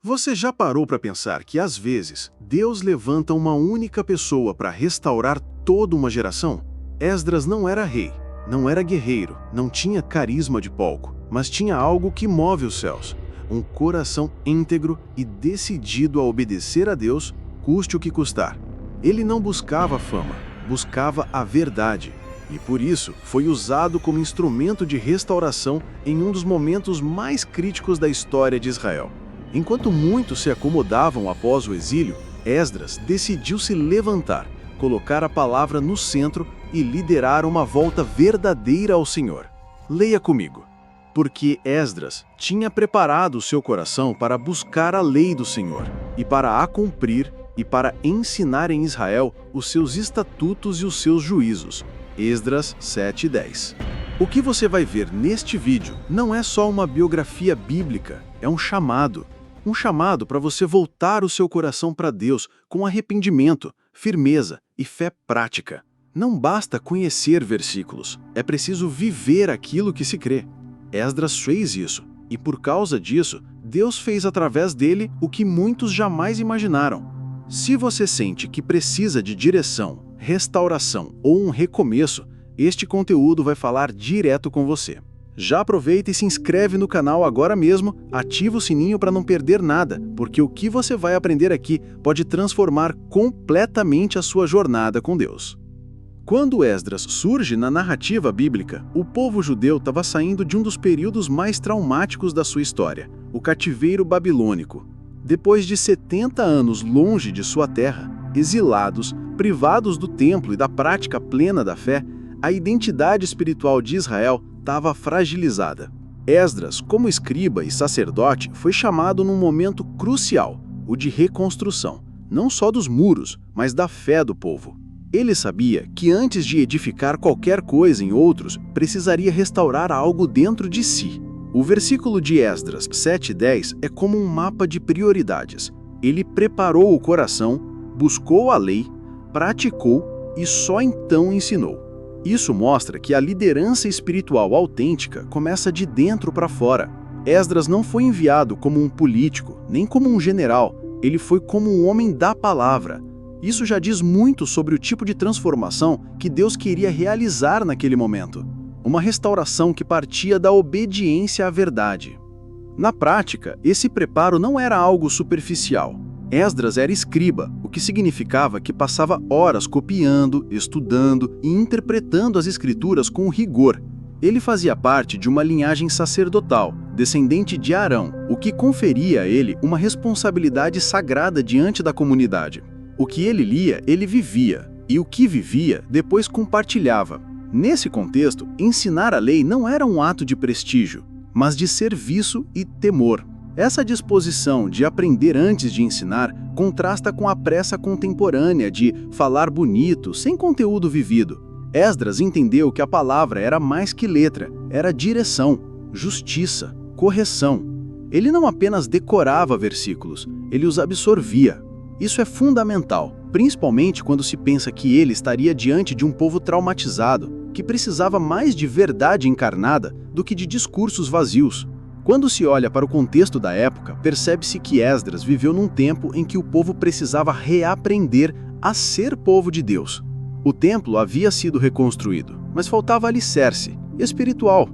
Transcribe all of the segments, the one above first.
Você já parou para pensar que, às vezes, Deus levanta uma única pessoa para restaurar toda uma geração? Esdras não era rei, não era guerreiro, não tinha carisma de palco, mas tinha algo que move os céus: um coração íntegro e decidido a obedecer a Deus, custe o que custar. Ele não buscava fama, buscava a verdade. E por isso foi usado como instrumento de restauração em um dos momentos mais críticos da história de Israel. Enquanto muitos se acomodavam após o exílio, Esdras decidiu se levantar, colocar a palavra no centro e liderar uma volta verdadeira ao Senhor. Leia comigo. Porque Esdras tinha preparado o seu coração para buscar a lei do Senhor, e para a cumprir, e para ensinar em Israel os seus estatutos e os seus juízos. Esdras 7:10. O que você vai ver neste vídeo não é só uma biografia bíblica, é um chamado. Um chamado para você voltar o seu coração para Deus com arrependimento, firmeza e fé prática. Não basta conhecer versículos, é preciso viver aquilo que se crê. Esdras fez isso, e por causa disso, Deus fez através dele o que muitos jamais imaginaram. Se você sente que precisa de direção, restauração ou um recomeço, este conteúdo vai falar direto com você. Já aproveita e se inscreve no canal agora mesmo, ativa o sininho para não perder nada, porque o que você vai aprender aqui pode transformar completamente a sua jornada com Deus. Quando Esdras surge na narrativa bíblica, o povo judeu estava saindo de um dos períodos mais traumáticos da sua história, o cativeiro babilônico. Depois de 70 anos longe de sua terra, exilados, privados do templo e da prática plena da fé, a identidade espiritual de Israel estava fragilizada. Esdras, como escriba e sacerdote, foi chamado num momento crucial, o de reconstrução, não só dos muros, mas da fé do povo. Ele sabia que antes de edificar qualquer coisa em outros, precisaria restaurar algo dentro de si. O versículo de Esdras 7:10 é como um mapa de prioridades. Ele preparou o coração, buscou a lei, praticou e só então ensinou. Isso mostra que a liderança espiritual autêntica começa de dentro para fora. Esdras não foi enviado como um político, nem como um general, ele foi como um homem da palavra. Isso já diz muito sobre o tipo de transformação que Deus queria realizar naquele momento. Uma restauração que partia da obediência à verdade. Na prática, esse preparo não era algo superficial. Esdras era escriba, o que significava que passava horas copiando, estudando e interpretando as escrituras com rigor. Ele fazia parte de uma linhagem sacerdotal, descendente de Arão, o que conferia a ele uma responsabilidade sagrada diante da comunidade. O que ele lia, ele vivia, e o que vivia, depois compartilhava. Nesse contexto, ensinar a lei não era um ato de prestígio, mas de serviço e temor. Essa disposição de aprender antes de ensinar contrasta com a pressa contemporânea de falar bonito, sem conteúdo vivido. Esdras entendeu que a palavra era mais que letra, era direção, justiça, correção. Ele não apenas decorava versículos, ele os absorvia. Isso é fundamental, principalmente quando se pensa que ele estaria diante de um povo traumatizado, que precisava mais de verdade encarnada do que de discursos vazios. Quando se olha para o contexto da época, percebe-se que Esdras viveu num tempo em que o povo precisava reaprender a ser povo de Deus. O templo havia sido reconstruído, mas faltava alicerce espiritual.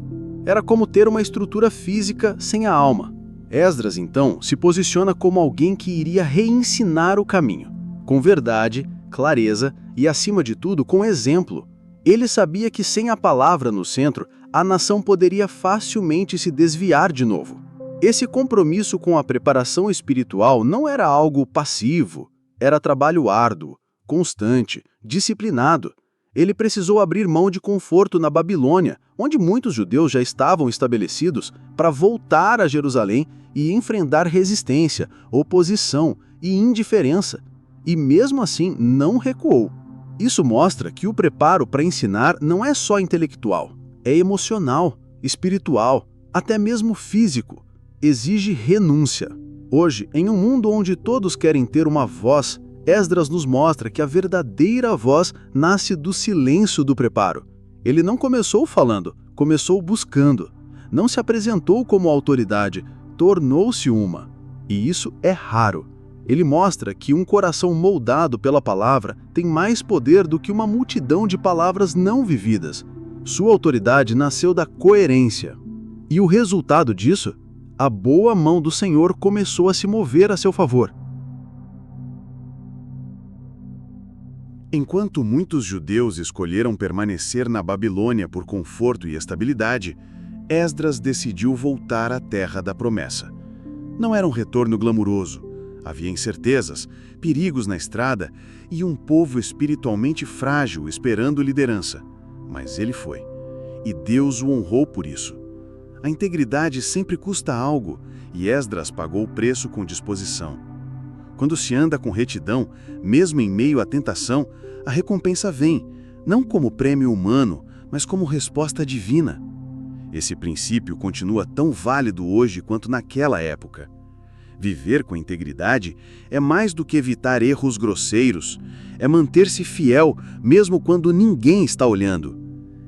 Era como ter uma estrutura física sem a alma. Esdras, então, se posiciona como alguém que iria reensinar o caminho, com verdade, clareza e, acima de tudo, com exemplo. Ele sabia que sem a palavra no centro, a nação poderia facilmente se desviar de novo. Esse compromisso com a preparação espiritual não era algo passivo, era trabalho árduo, constante, disciplinado. Ele precisou abrir mão de conforto na Babilônia, onde muitos judeus já estavam estabelecidos, para voltar a Jerusalém e enfrentar resistência, oposição e indiferença. E mesmo assim não recuou. Isso mostra que o preparo para ensinar não é só intelectual, é emocional, espiritual, até mesmo físico. Exige renúncia. Hoje, em um mundo onde todos querem ter uma voz, Esdras nos mostra que a verdadeira voz nasce do silêncio do preparo. Ele não começou falando, começou buscando. Não se apresentou como autoridade, tornou-se uma. E isso é raro. Ele mostra que um coração moldado pela palavra tem mais poder do que uma multidão de palavras não vividas. Sua autoridade nasceu da coerência. E o resultado disso? A boa mão do Senhor começou a se mover a seu favor. Enquanto muitos judeus escolheram permanecer na Babilônia por conforto e estabilidade, Esdras decidiu voltar à terra da promessa. Não era um retorno glamuroso. Havia incertezas, perigos na estrada e um povo espiritualmente frágil esperando liderança. Mas ele foi. E Deus o honrou por isso. A integridade sempre custa algo, e Esdras pagou o preço com disposição. Quando se anda com retidão, mesmo em meio à tentação, a recompensa vem, não como prêmio humano, mas como resposta divina. Esse princípio continua tão válido hoje quanto naquela época. Viver com integridade é mais do que evitar erros grosseiros, é manter-se fiel mesmo quando ninguém está olhando.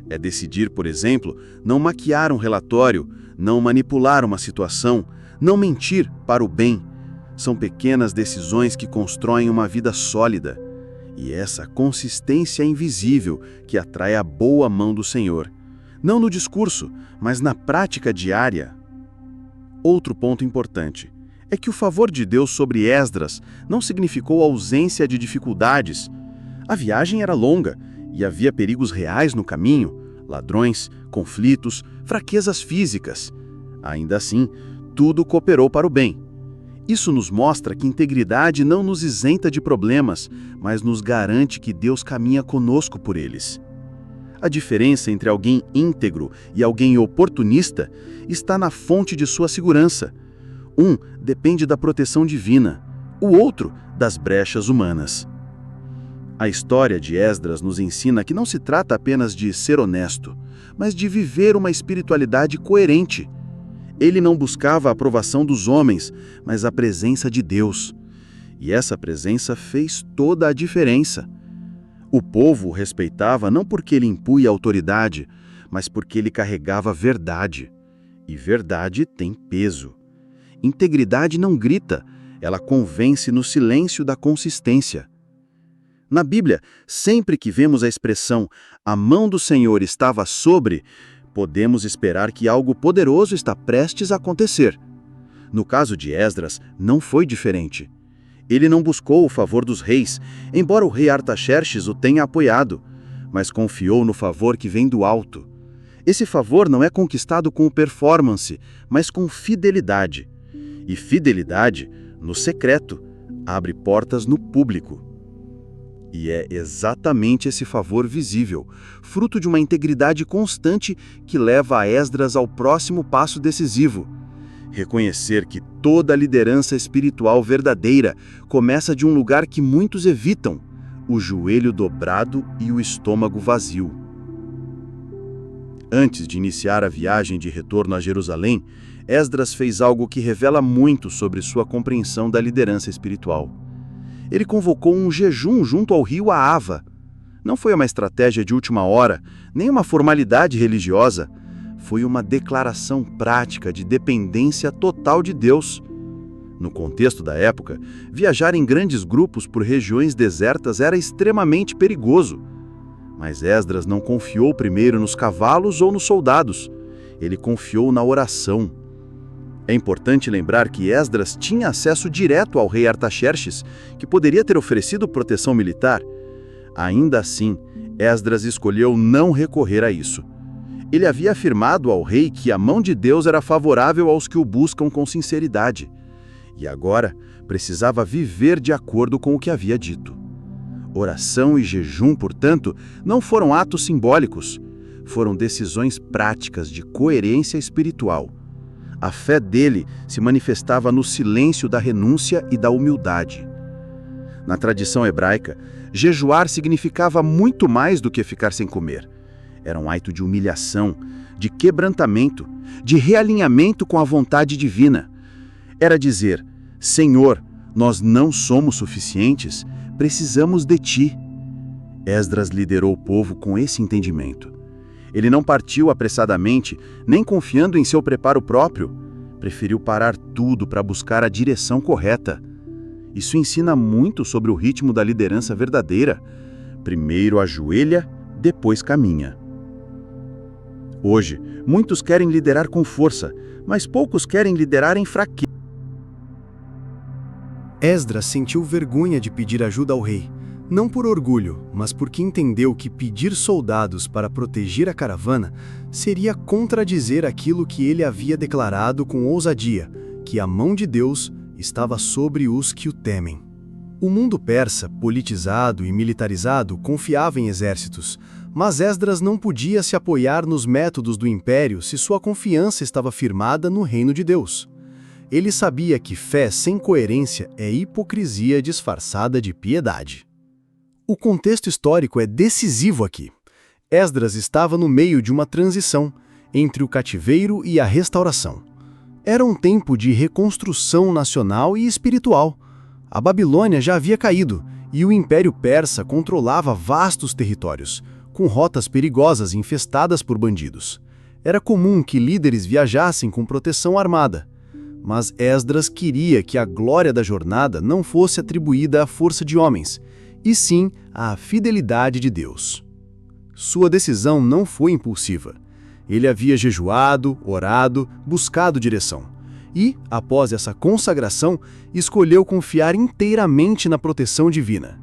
É decidir, por exemplo, não maquiar um relatório, não manipular uma situação, não mentir para o bem. São pequenas decisões que constroem uma vida sólida. E essa consistência é invisível que atrai a boa mão do Senhor. Não no discurso, mas na prática diária. Outro ponto importante é que o favor de Deus sobre Esdras não significou ausência de dificuldades. A viagem era longa e havia perigos reais no caminho, ladrões, conflitos, fraquezas físicas. Ainda assim, tudo cooperou para o bem. Isso nos mostra que integridade não nos isenta de problemas, mas nos garante que Deus caminha conosco por eles. A diferença entre alguém íntegro e alguém oportunista está na fonte de sua segurança. Um depende da proteção divina, o outro das brechas humanas. A história de Esdras nos ensina que não se trata apenas de ser honesto, mas de viver uma espiritualidade coerente. Ele não buscava a aprovação dos homens, mas a presença de Deus. E essa presença fez toda a diferença. O povo o respeitava não porque ele impunha autoridade, mas porque ele carregava verdade. E verdade tem peso. Integridade não grita, ela convence no silêncio da consistência. Na Bíblia, sempre que vemos a expressão "a mão do Senhor estava sobre", podemos esperar que algo poderoso está prestes a acontecer. No caso de Esdras, não foi diferente. Ele não buscou o favor dos reis, embora o rei Artaxerxes o tenha apoiado, mas confiou no favor que vem do alto. Esse favor não é conquistado com performance, mas com fidelidade. E fidelidade, no secreto, abre portas no público. E é exatamente esse favor visível, fruto de uma integridade constante que leva a Esdras ao próximo passo decisivo. Reconhecer que toda liderança espiritual verdadeira começa de um lugar que muitos evitam, o joelho dobrado e o estômago vazio. Antes de iniciar a viagem de retorno a Jerusalém, Esdras fez algo que revela muito sobre sua compreensão da liderança espiritual. Ele convocou um jejum junto ao rio Ahava. Não foi uma estratégia de última hora, nem uma formalidade religiosa. Foi uma declaração prática de dependência total de Deus. No contexto da época, viajar em grandes grupos por regiões desertas era extremamente perigoso. Mas Esdras não confiou primeiro nos cavalos ou nos soldados. Ele confiou na oração. É importante lembrar que Esdras tinha acesso direto ao rei Artaxerxes, que poderia ter oferecido proteção militar. Ainda assim, Esdras escolheu não recorrer a isso. Ele havia afirmado ao rei que a mão de Deus era favorável aos que o buscam com sinceridade. E agora precisava viver de acordo com o que havia dito. Oração e jejum, portanto, não foram atos simbólicos. Foram decisões práticas de coerência espiritual. A fé dele se manifestava no silêncio da renúncia e da humildade. Na tradição hebraica, jejuar significava muito mais do que ficar sem comer. Era um ato de humilhação, de quebrantamento, de realinhamento com a vontade divina. Era dizer: Senhor, nós não somos suficientes, precisamos de Ti. Esdras liderou o povo com esse entendimento. Ele não partiu apressadamente, nem confiando em seu preparo próprio. Preferiu parar tudo para buscar a direção correta. Isso ensina muito sobre o ritmo da liderança verdadeira. Primeiro ajoelha, depois caminha. Hoje, muitos querem liderar com força, mas poucos querem liderar em fraqueza. Esdras sentiu vergonha de pedir ajuda ao rei, não por orgulho, mas porque entendeu que pedir soldados para proteger a caravana seria contradizer aquilo que ele havia declarado com ousadia, que a mão de Deus estava sobre os que o temem. O mundo persa, politizado e militarizado, confiava em exércitos, mas Esdras não podia se apoiar nos métodos do império se sua confiança estava firmada no reino de Deus. Ele sabia que fé sem coerência é hipocrisia disfarçada de piedade. O contexto histórico é decisivo aqui. Esdras estava no meio de uma transição entre o cativeiro e a restauração. Era um tempo de reconstrução nacional e espiritual. A Babilônia já havia caído e o Império Persa controlava vastos territórios, com rotas perigosas infestadas por bandidos. Era comum que líderes viajassem com proteção armada. Mas Esdras queria que a glória da jornada não fosse atribuída à força de homens, e sim à fidelidade de Deus. Sua decisão não foi impulsiva. Ele havia jejuado, orado, buscado direção. E, após essa consagração, escolheu confiar inteiramente na proteção divina.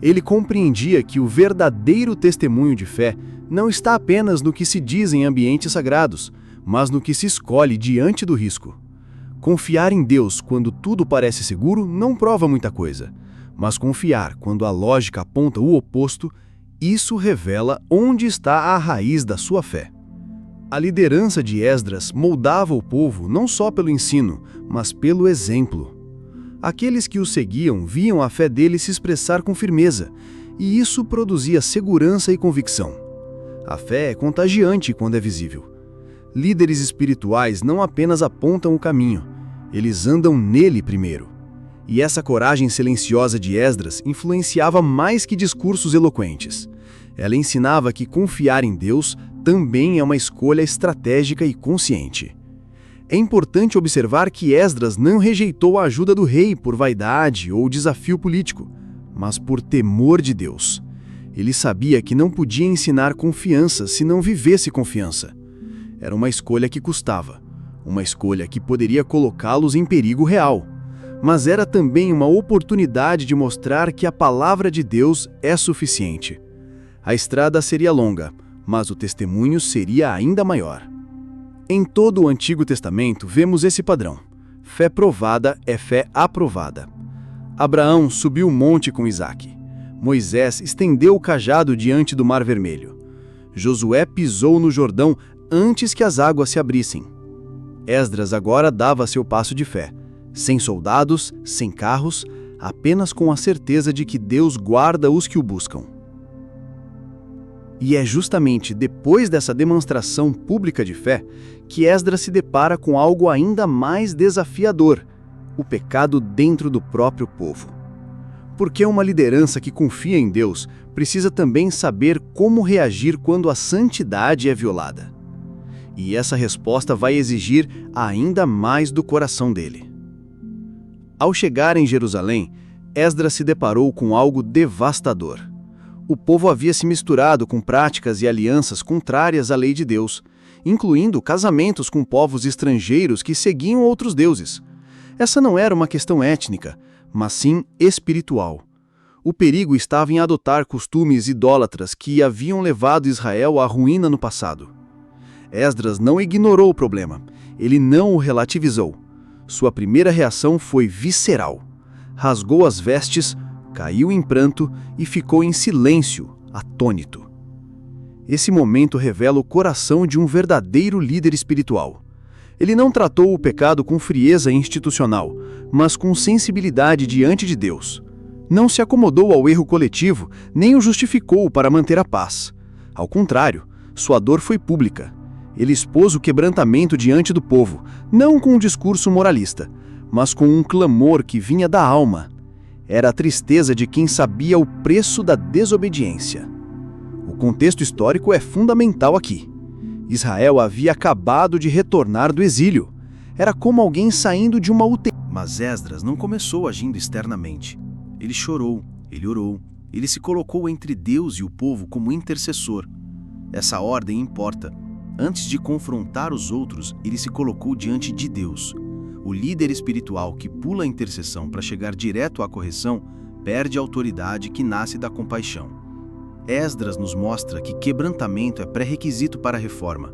Ele compreendia que o verdadeiro testemunho de fé não está apenas no que se diz em ambientes sagrados, mas no que se escolhe diante do risco. Confiar em Deus quando tudo parece seguro não prova muita coisa, mas confiar quando a lógica aponta o oposto, isso revela onde está a raiz da sua fé. A liderança de Esdras moldava o povo não só pelo ensino, mas pelo exemplo. Aqueles que o seguiam viam a fé dele se expressar com firmeza, e isso produzia segurança e convicção. A fé é contagiante quando é visível. Líderes espirituais não apenas apontam o caminho, eles andam nele primeiro. E essa coragem silenciosa de Esdras influenciava mais que discursos eloquentes. Ela ensinava que confiar em Deus também é uma escolha estratégica e consciente. É importante observar que Esdras não rejeitou a ajuda do rei por vaidade ou desafio político, mas por temor de Deus. Ele sabia que não podia ensinar confiança se não vivesse confiança. Era uma escolha que custava. Uma escolha que poderia colocá-los em perigo real, mas era também uma oportunidade de mostrar que a palavra de Deus é suficiente. A estrada seria longa, mas o testemunho seria ainda maior. Em todo o Antigo Testamento vemos esse padrão. Fé provada é fé aprovada. Abraão subiu o monte com Isaque. Moisés estendeu o cajado diante do Mar Vermelho. Josué pisou no Jordão antes que as águas se abrissem. Esdras agora dava seu passo de fé, sem soldados, sem carros, apenas com a certeza de que Deus guarda os que o buscam. E é justamente depois dessa demonstração pública de fé que Esdras se depara com algo ainda mais desafiador: o pecado dentro do próprio povo. Porque uma liderança que confia em Deus precisa também saber como reagir quando a santidade é violada. E essa resposta vai exigir ainda mais do coração dele. Ao chegar em Jerusalém, Esdras se deparou com algo devastador. O povo havia se misturado com práticas e alianças contrárias à lei de Deus, incluindo casamentos com povos estrangeiros que seguiam outros deuses. Essa não era uma questão étnica, mas sim espiritual. O perigo estava em adotar costumes idólatras que haviam levado Israel à ruína no passado. Esdras não ignorou o problema, ele não o relativizou. Sua primeira reação foi visceral. Rasgou as vestes, caiu em pranto e ficou em silêncio, atônito. Esse momento revela o coração de um verdadeiro líder espiritual. Ele não tratou o pecado com frieza institucional, mas com sensibilidade diante de Deus. Não se acomodou ao erro coletivo, nem o justificou para manter a paz. Ao contrário, sua dor foi pública. Ele expôs o quebrantamento diante do povo, não com um discurso moralista, mas com um clamor que vinha da alma. Era a tristeza de quem sabia o preço da desobediência. O contexto histórico é fundamental aqui. Israel havia acabado de retornar do exílio. Era como alguém saindo de uma UTI. Mas Esdras não começou agindo externamente. Ele chorou, ele orou, ele se colocou entre Deus e o povo como intercessor. Essa ordem importa. Antes de confrontar os outros, ele se colocou diante de Deus. O líder espiritual que pula a intercessão para chegar direto à correção perde a autoridade que nasce da compaixão. Esdras nos mostra que quebrantamento é pré-requisito para a reforma.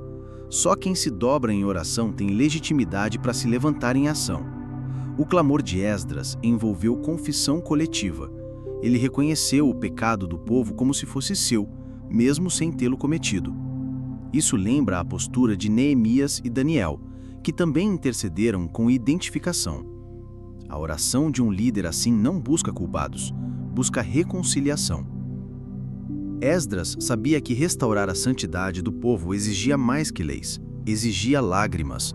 Só quem se dobra em oração tem legitimidade para se levantar em ação. O clamor de Esdras envolveu confissão coletiva. Ele reconheceu o pecado do povo como se fosse seu, mesmo sem tê-lo cometido. Isso lembra a postura de Neemias e Daniel, que também intercederam com identificação. A oração de um líder assim não busca culpados, busca reconciliação. Esdras sabia que restaurar a santidade do povo exigia mais que leis, exigia lágrimas.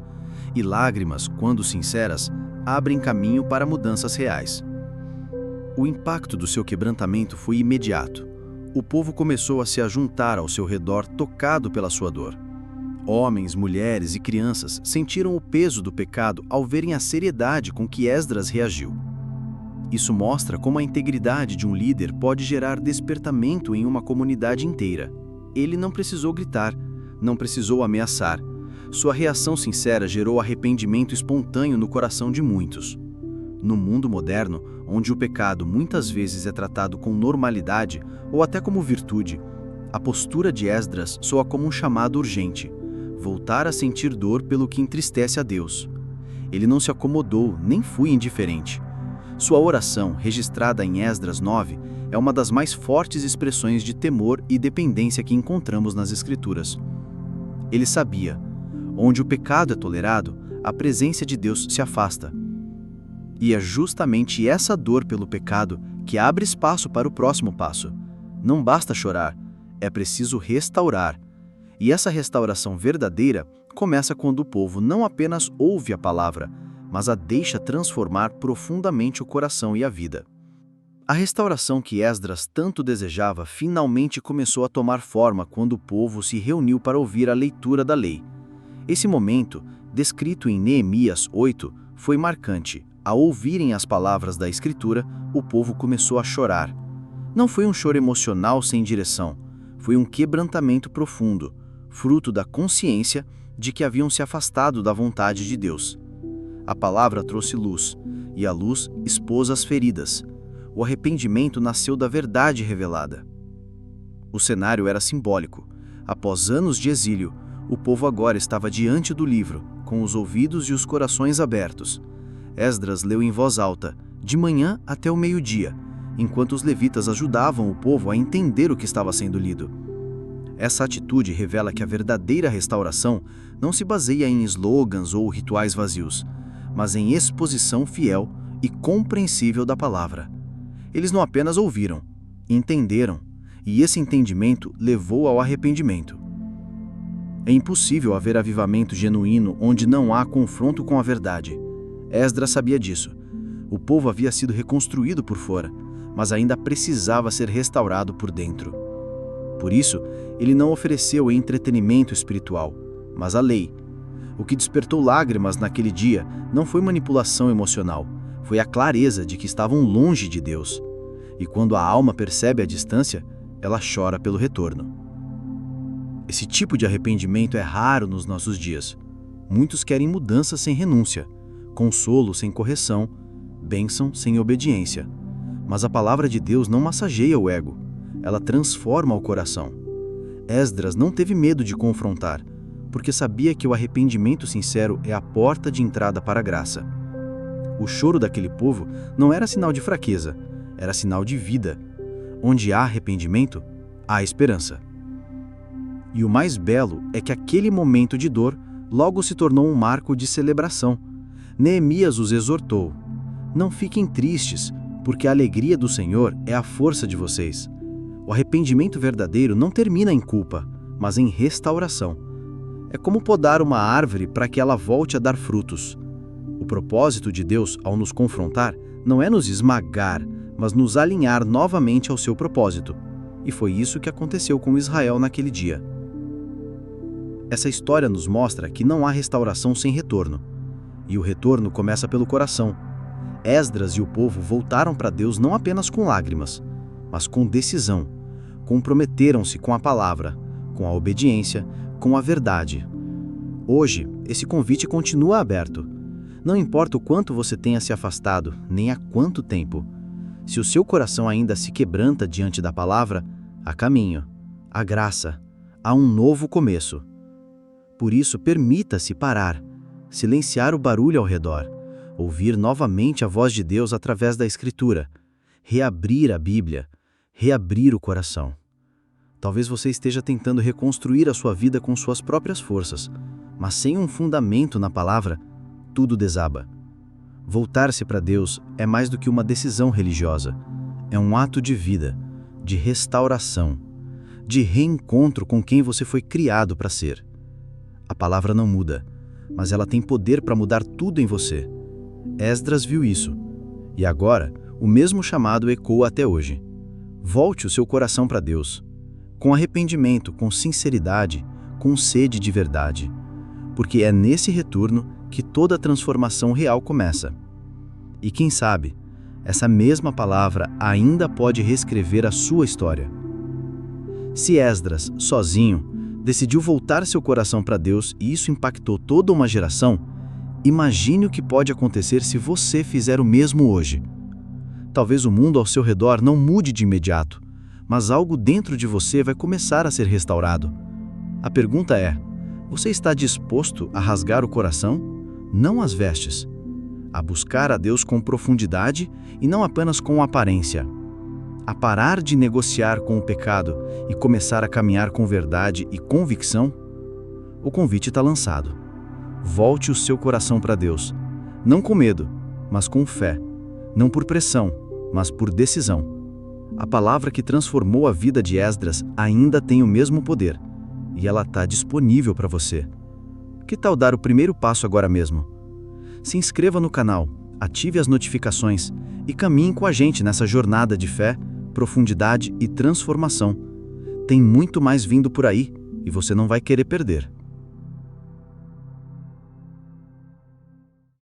E lágrimas, quando sinceras, abrem caminho para mudanças reais. O impacto do seu quebrantamento foi imediato. O povo começou a se ajuntar ao seu redor, tocado pela sua dor. Homens, mulheres e crianças sentiram o peso do pecado ao verem a seriedade com que Esdras reagiu. Isso mostra como a integridade de um líder pode gerar despertamento em uma comunidade inteira. Ele não precisou gritar, não precisou ameaçar. Sua reação sincera gerou arrependimento espontâneo no coração de muitos. No mundo moderno, onde o pecado muitas vezes é tratado com normalidade ou até como virtude, a postura de Esdras soa como um chamado urgente: voltar a sentir dor pelo que entristece a Deus. Ele não se acomodou, nem foi indiferente. Sua oração, registrada em Esdras 9, é uma das mais fortes expressões de temor e dependência que encontramos nas Escrituras. Ele sabia: onde o pecado é tolerado, a presença de Deus se afasta. E é justamente essa dor pelo pecado que abre espaço para o próximo passo. Não basta chorar, é preciso restaurar. E essa restauração verdadeira começa quando o povo não apenas ouve a palavra, mas a deixa transformar profundamente o coração e a vida. A restauração que Esdras tanto desejava finalmente começou a tomar forma quando o povo se reuniu para ouvir a leitura da lei. Esse momento, descrito em Neemias 8, foi marcante. Ao ouvirem as palavras da Escritura, o povo começou a chorar. Não foi um choro emocional sem direção, foi um quebrantamento profundo, fruto da consciência de que haviam se afastado da vontade de Deus. A palavra trouxe luz, e a luz expôs as feridas. O arrependimento nasceu da verdade revelada. O cenário era simbólico. Após anos de exílio, o povo agora estava diante do livro, com os ouvidos e os corações abertos. Esdras leu em voz alta, de manhã até o meio-dia, enquanto os levitas ajudavam o povo a entender o que estava sendo lido. Essa atitude revela que a verdadeira restauração não se baseia em slogans ou rituais vazios, mas em exposição fiel e compreensível da palavra. Eles não apenas ouviram, entenderam, e esse entendimento levou ao arrependimento. É impossível haver avivamento genuíno onde não há confronto com a verdade. Esdras sabia disso. O povo havia sido reconstruído por fora, mas ainda precisava ser restaurado por dentro. Por isso, ele não ofereceu entretenimento espiritual, mas a lei. O que despertou lágrimas naquele dia não foi manipulação emocional, foi a clareza de que estavam longe de Deus. E quando a alma percebe a distância, ela chora pelo retorno. Esse tipo de arrependimento é raro nos nossos dias. Muitos querem mudança sem renúncia, consolo sem correção, bênção sem obediência. Mas a palavra de Deus não massageia o ego, ela transforma o coração. Esdras não teve medo de confrontar, porque sabia que o arrependimento sincero é a porta de entrada para a graça. O choro daquele povo não era sinal de fraqueza, era sinal de vida. Onde há arrependimento, há esperança. E o mais belo é que aquele momento de dor logo se tornou um marco de celebração. Neemias os exortou: não fiquem tristes, porque a alegria do Senhor é a força de vocês. O arrependimento verdadeiro não termina em culpa, mas em restauração. É como podar uma árvore para que ela volte a dar frutos. O propósito de Deus ao nos confrontar não é nos esmagar, mas nos alinhar novamente ao seu propósito. E foi isso que aconteceu com Israel naquele dia. Essa história nos mostra que não há restauração sem retorno. E o retorno começa pelo coração. Esdras e o povo voltaram para Deus não apenas com lágrimas, mas com decisão. Comprometeram-se com a palavra, com a obediência, com a verdade. Hoje, esse convite continua aberto. Não importa o quanto você tenha se afastado, nem há quanto tempo. Se o seu coração ainda se quebranta diante da palavra, há caminho, há graça, há um novo começo. Por isso, permita-se parar, silenciar o barulho ao redor, ouvir novamente a voz de Deus através da Escritura, reabrir a Bíblia, reabrir o coração. Talvez você esteja tentando reconstruir a sua vida com suas próprias forças, mas sem um fundamento na palavra, tudo desaba. Voltar-se para Deus é mais do que uma decisão religiosa. É um ato de vida, de restauração, de reencontro com quem você foi criado para ser. A palavra não muda, mas ela tem poder para mudar tudo em você. Esdras viu isso, e agora o mesmo chamado ecoa até hoje. Volte o seu coração para Deus, com arrependimento, com sinceridade, com sede de verdade, porque é nesse retorno que toda a transformação real começa. E quem sabe, essa mesma palavra ainda pode reescrever a sua história. Se Esdras, sozinho, decidiu voltar seu coração para Deus e isso impactou toda uma geração, imagine o que pode acontecer se você fizer o mesmo hoje. Talvez o mundo ao seu redor não mude de imediato, mas algo dentro de você vai começar a ser restaurado. A pergunta é: você está disposto a rasgar o coração? Não as vestes. A buscar a Deus com profundidade e não apenas com aparência. A parar de negociar com o pecado e começar a caminhar com verdade e convicção? O convite está lançado. Volte o seu coração para Deus, não com medo, mas com fé, não por pressão, mas por decisão. A palavra que transformou a vida de Esdras ainda tem o mesmo poder, e ela está disponível para você. Que tal dar o primeiro passo agora mesmo? Se inscreva no canal, ative as notificações e caminhe com a gente nessa jornada de fé, profundidade e transformação. Tem muito mais vindo por aí e você não vai querer perder.